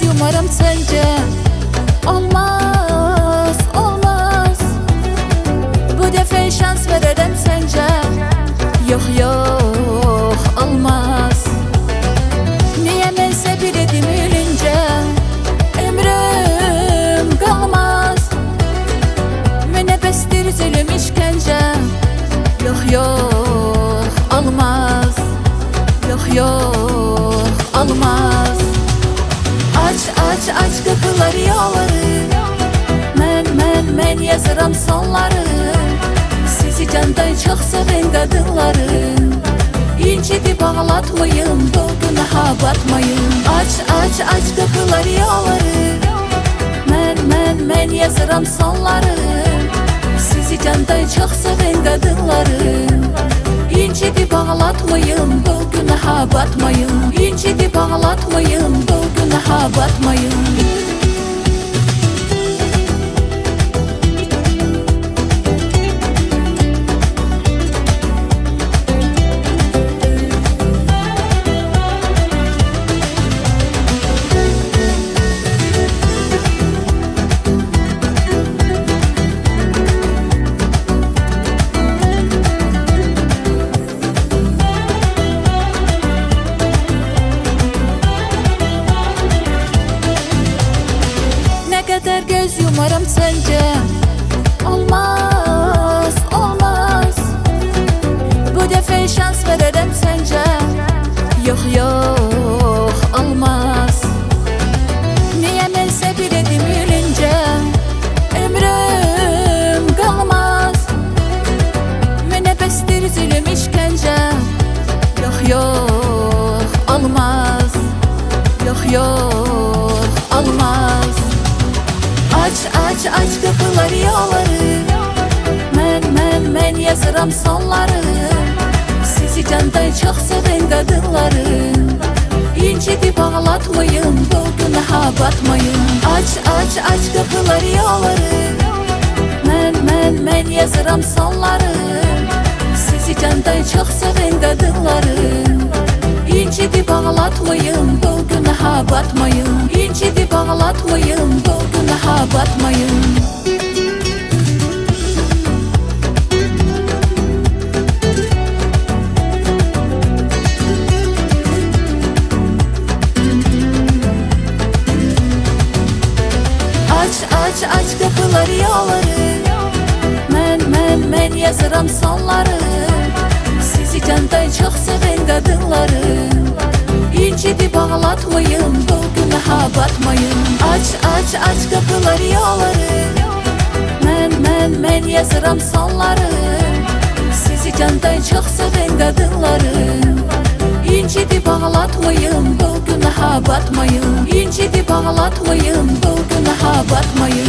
yumarım sence? Olmaz, olmaz. Bu defa şans veririm sence? Yok yok, olmaz. Niye mense biledim ölünce ömrüm kalmaz. Münebestir zulüm işkence. Yok yok, olmaz. Yok yok, olmaz. Aç kapıları yolları. Men yazıram sonları. Sizi candan çok seven kadınların. İncitip ağlatmayın, bu günaha batmayın. Aç kapıları yolları. Men yazıram sonları. Sizi candan çok seven kadınların. İncitip ağlatmayın, bu günaha batmayın. İncitip ağlatmayın, bu günaha batmayın. Kadar göz yumarım sence? Olmaz, olmaz. Bu defa şans veririm sence? Yok yok, olmaz. Niye mense biledim ölünce ömrüm kalmaz. Münebestir zulüm işkence. Yok yok, olmaz. Yok yok, olmaz. Aç kapıları yolları. Men yazıram sonları. Sizi candan çok seven kadınların. İncitip ağlatmayın, bu günaha batmayın. Aç kapıları yolları. Men yazıram sonları. Sizi candan çok seven kadınların. İncitip ağlatmayın, bu günaha batmayın. İncitip ağlatmayın, bu günaha batmayın. Aç kapıları yolları. Men yazıram sonları. Sizi candan çok seven kadınların. İncitip ağlatmayın, bu günaha batmayın. Aç kapıları yolları. Men yazıram sonları. Sizi candan çok seven kadınların. İncitip ağlatmayın, bu günaha batmayın. İncitip ağlatmayın, bu günaha batmayın.